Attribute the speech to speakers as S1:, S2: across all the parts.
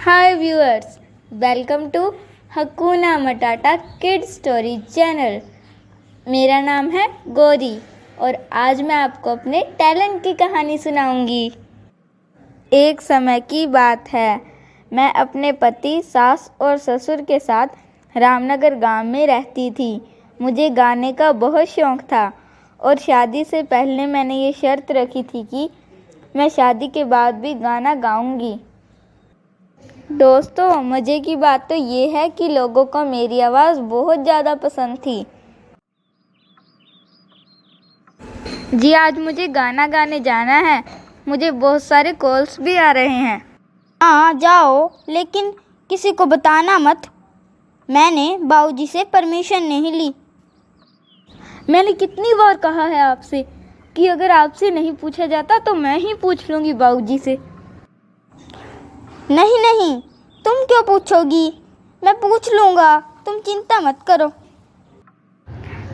S1: Hi viewers, welcome to Hakuna Matata kids story channel. मेरा नाम है गौरी और आज मैं आपको अपने टैलेंट की कहानी सुनाऊंगी। एक समय की बात है, मैं अपने पति, सास और ससुर के साथ रामनगर गांव में रहती थी। मुझे गाने का बहुत शौक़ था और शादी से पहले मैंने ये शर्त रखी थी कि मैं शादी के बाद भी गाना गाऊंगी। दोस्तों, मज़े की बात तो ये है कि लोगों को मेरी आवाज़ बहुत ज़्यादा पसंद थी। जी, आज मुझे गाना गाने जाना है। मुझे बहुत सारे कॉल्स भी आ रहे हैं।
S2: हाँ जाओ, लेकिन किसी को बताना मत। मैंने बाबूजी से परमिशन नहीं ली।
S1: मैंने कितनी बार कहा है आपसे कि अगर आपसे नहीं पूछा जाता तो मैं ही पूछ लूँगी बाबूजी से।
S2: नहीं, तुम क्यों पूछोगी? मैं पूछ लूँगा, तुम चिंता मत करो।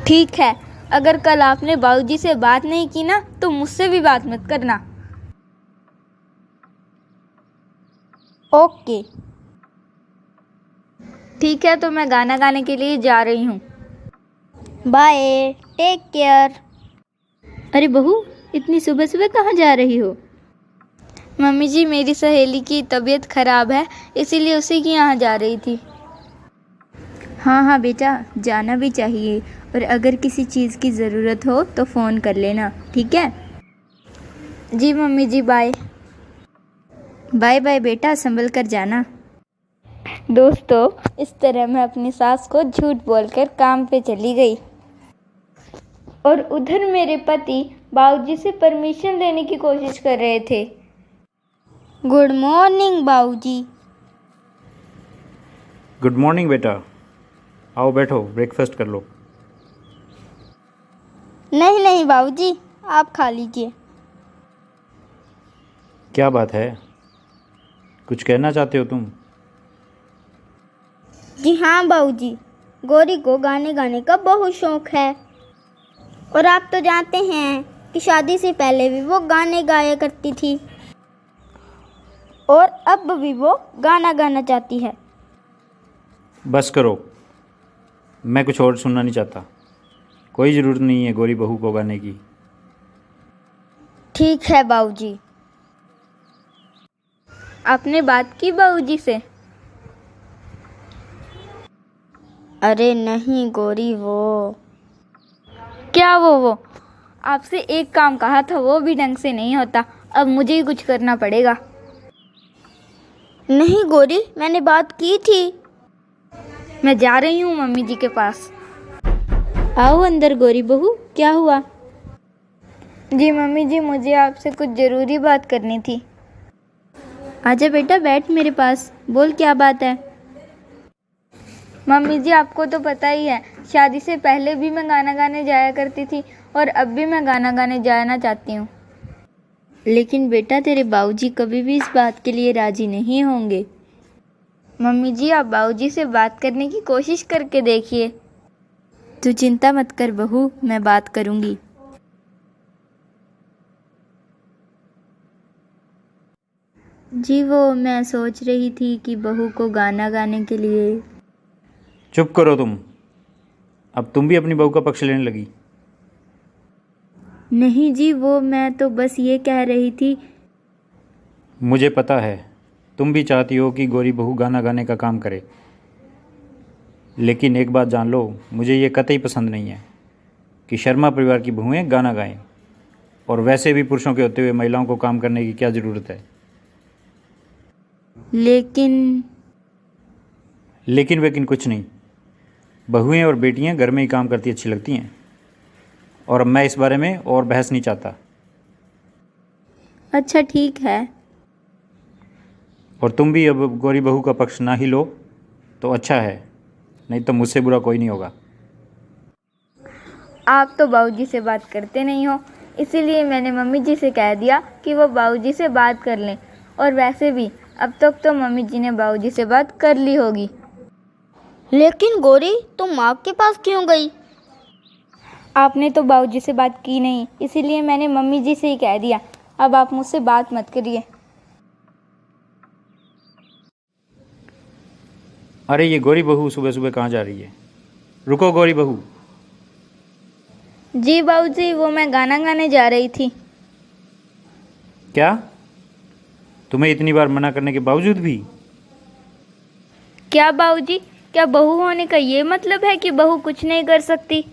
S1: ठीक है, अगर कल आपने बाबूजी से बात नहीं की ना तो मुझसे भी बात मत करना।
S2: ओके।
S1: ठीक है, तो मैं गाना गाने के लिए जा रही हूँ।
S2: Bye, take care.
S1: अरे बहू, इतनी सुबह सुबह कहाँ जा रही हो? मम्मी जी, मेरी सहेली की तबीयत ख़राब है, इसीलिए उसी के यहाँ जा रही थी। हाँ बेटा, जाना भी चाहिए और अगर किसी चीज़ की ज़रूरत हो तो फ़ोन कर लेना, ठीक है? जी मम्मी जी, बाय। बाय बाय बेटा, संभल कर जाना। दोस्तों, इस तरह मैं अपनी सास को झूठ बोलकर काम पे चली गई और उधर मेरे पति बाबूजी से परमिशन लेने की कोशिश कर रहे थे।
S2: गुड मॉर्निंग बाबूजी।
S3: गुड मॉर्निंग बेटा, आओ बैठो, ब्रेकफास्ट कर लो।
S2: नहीं बाबूजी, आप खा लीजिए।
S3: क्या बात है, कुछ कहना चाहते हो तुम?
S2: जी हाँ बाबूजी, गौरी को गाने गाने का बहुत शौक है और आप तो जानते हैं कि शादी से पहले भी वो गाने गाया करती थी और अब भी वो गाना गाना चाहती है।
S3: बस करो, मैं कुछ और सुनना नहीं चाहता। कोई ज़रूरत नहीं है गौरी बहू को गाने की।
S2: ठीक है बाबूजी।
S1: आपने बात की बाबूजी से?
S2: अरे नहीं गौरी, वो
S1: क्या वो? आपसे एक काम कहा था, वो भी ढंग से नहीं होता। अब मुझे ही कुछ करना पड़ेगा।
S2: नहीं गौरी, मैंने बात की थी।
S1: मैं जा रही हूँ मम्मी जी के पास। आओ अंदर गौरी बहू, क्या हुआ? जी मम्मी जी, मुझे आपसे कुछ ज़रूरी बात करनी थी। आजा बेटा, बैठ मेरे पास, बोल क्या बात है। मम्मी जी, आपको तो पता ही है, शादी से पहले भी मैं गाना गाने जाया करती थी और अब भी मैं गाना गाने जाना चाहती हूँ। लेकिन बेटा, तेरे बाबूजी कभी भी इस बात के लिए राज़ी नहीं होंगे। मम्मी जी, आप बाबूजी से बात करने की कोशिश करके देखिए। तू चिंता मत कर बहू, मैं बात करूँगी। जी, वो मैं सोच रही थी कि बहू को गाना गाने के लिए।
S3: चुप करो तुम, अब तुम भी अपनी बहू का पक्ष लेने लगी।
S1: नहीं जी, वो मैं तो बस ये कह रही थी।
S3: मुझे पता है, तुम भी चाहती हो कि गौरी बहू गाना गाने का काम करे, लेकिन एक बात जान लो, मुझे ये कतई पसंद नहीं है कि शर्मा परिवार की बहुएं गाना गाएं। और वैसे भी पुरुषों के होते हुए महिलाओं को काम करने की क्या ज़रूरत है? लेकिन कुछ नहीं। बहुएं और बेटियां घर में ही काम करती अच्छी लगती हैं और अब मैं इस बारे में और बहस नहीं चाहता।
S1: अच्छा ठीक है।
S3: और तुम भी अब गौरी बहू का पक्ष ना ही लो तो अच्छा है, नहीं तो मुझसे बुरा कोई नहीं होगा।
S1: आप तो बाबूजी से बात करते नहीं हो, इसीलिए मैंने मम्मी जी से कह दिया कि वो बाबूजी से बात कर लें। और वैसे भी अब तक तो मम्मी जी ने बाबूजी से बात कर ली होगी।
S2: लेकिन गौरी, तुम माँ के पास क्यों गई?
S1: आपने तो बाबूजी से बात की नहीं, इसीलिए मैंने मम्मी जी से ही कह दिया। अब आप मुझसे बात मत करिए।
S3: अरे ये गौरी बहू सुबह सुबह कहाँ जा रही है? रुको गौरी बहू।
S1: जी बाबूजी, वो मैं गाना गाने जा रही थी।
S3: क्या? तुम्हें इतनी बार मना करने के बावजूद भी?
S1: क्या बाबूजी, क्या बहू होने का ये मतलब है कि बहू कुछ नहीं कर सकती?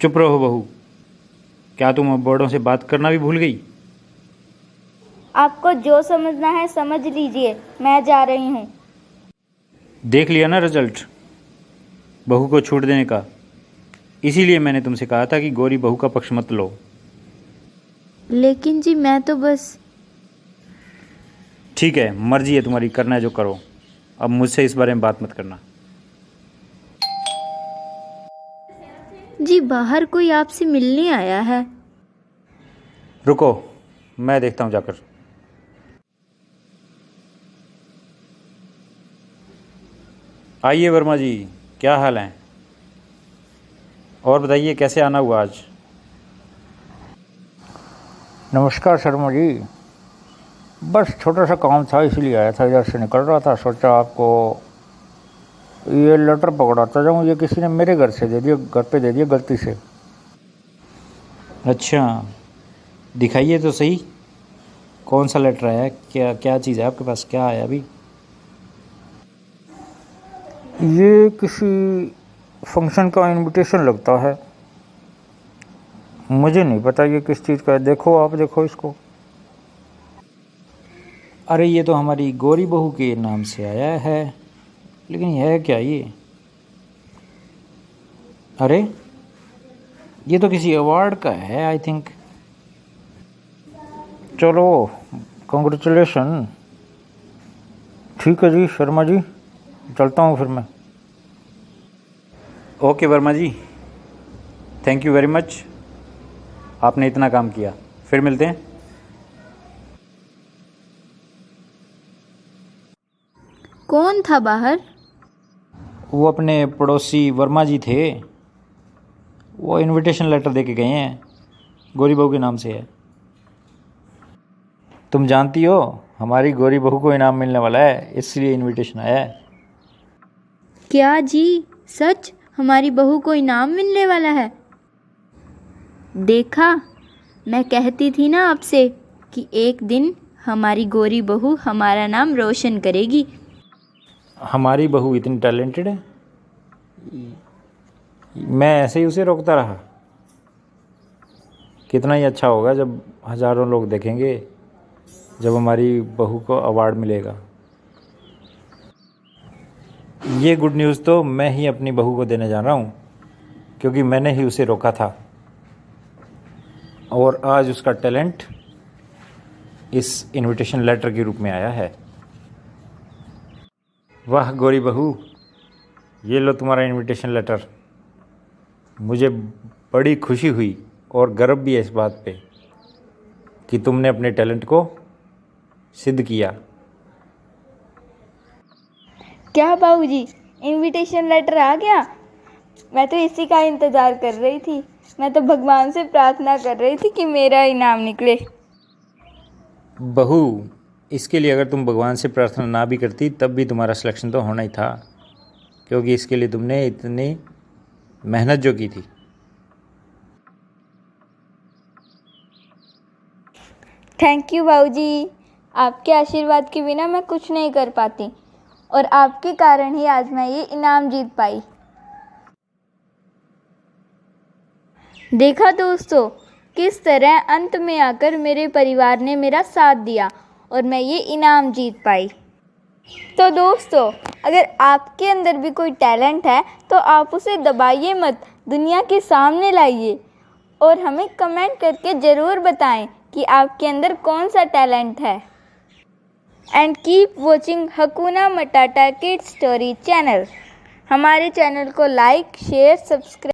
S3: चुप रहो बहू। क्या तुम अब बड़ों से बात करना भी भूल गई?
S1: आपको जो समझना है समझ लीजिए, मैं जा रही हूँ।
S3: देख लिया ना रिजल्ट बहू को छूट देने का। इसीलिए मैंने तुमसे कहा था कि गौरी बहू का पक्ष मत लो।
S1: लेकिन जी मैं तो बस।
S3: ठीक है, मर्जी है तुम्हारी, करना है जो करो। अब मुझसे इस बारे में बात मत करना।
S1: जी बाहर कोई आपसे मिलने आया है।
S3: रुको, मैं देखता हूँ जाकर। आइए वर्मा जी, क्या हाल है? और बताइए कैसे आना हुआ आज?
S4: नमस्कार शर्मा जी। बस छोटा सा काम था इसलिए आया था, इधर से निकल रहा था, सोचा आपको ये लेटर पकड़ाता जाऊँ। ये किसी ने मेरे घर से दे दिया, घर पे दे दिया गलती से।
S3: अच्छा, दिखाइए तो सही कौन सा लेटर आया है, क्या क्या चीज़ है आपके पास, क्या आया अभी?
S4: ये किसी फंक्शन का इनविटेशन लगता है, मुझे नहीं पता ये किस चीज़ का है। देखो, आप देखो इसको।
S3: अरे ये तो हमारी गौरी बहू के नाम से आया है, लेकिन यह है क्या ये? अरे ये तो किसी अवार्ड का है आई थिंक।
S4: चलो, कंग्रेचुलेशन। ठीक है जी शर्मा जी, चलता हूँ फिर मैं।
S3: Okay Verma ji, thank you very much, आपने इतना काम किया। फिर मिलते हैं।
S1: कौन था बाहर?
S3: वो अपने पड़ोसी वर्मा जी थे, वो इनविटेशन लेटर दे के गए हैं, गौरी बहू के नाम से है। तुम जानती हो हमारी गौरी बहू को इनाम मिलने वाला है, इसलिए इनविटेशन आया है।
S1: क्या जी, सच? हमारी बहू को इनाम मिलने वाला है? देखा, मैं कहती थी ना आपसे कि एक दिन हमारी गौरी बहू हमारा नाम रोशन करेगी।
S3: हमारी बहू इतनी टैलेंटेड है, मैं ऐसे ही उसे रोकता रहा। कितना ही अच्छा होगा जब हज़ारों लोग देखेंगे जब हमारी बहू को अवार्ड मिलेगा। ये गुड न्यूज़ तो मैं ही अपनी बहू को देने जा रहा हूँ, क्योंकि मैंने ही उसे रोका था और आज उसका टैलेंट इस इनविटेशन लेटर के रूप में आया है। वाह गौरी बहू, ये लो तुम्हारा इनविटेशन लेटर। मुझे बड़ी खुशी हुई और गर्व भी है इस बात पे कि तुमने अपने टैलेंट को सिद्ध किया।
S1: क्या बाबूजी, इनविटेशन लेटर आ गया? मैं तो इसी का इंतज़ार कर रही थी। मैं तो भगवान से प्रार्थना कर रही थी कि मेरा इनाम निकले।
S3: बहू, इसके लिए अगर तुम भगवान से प्रार्थना ना भी करती तब भी तुम्हारा सिलेक्शन तो होना ही था, क्योंकि इसके लिए तुमने इतनी मेहनत जो की थी।
S1: थैंक यू बाबूजी, आपके आशीर्वाद के बिना मैं कुछ नहीं कर पाती और आपके कारण ही आज मैं ये इनाम जीत पाई। देखा दोस्तों, किस तरह अंत में आकर मेरे परिवार ने मेरा साथ दिया और मैं ये इनाम जीत पाई। तो दोस्तों, अगर आपके अंदर भी कोई टैलेंट है तो आप उसे दबाइए मत, दुनिया के सामने लाइए और हमें कमेंट करके ज़रूर बताएं कि आपके अंदर कौन सा टैलेंट है। And keep watching Hakuna Matata kids story channel. हमारे चैनल को लाइक, शेयर, सब्सक्राइब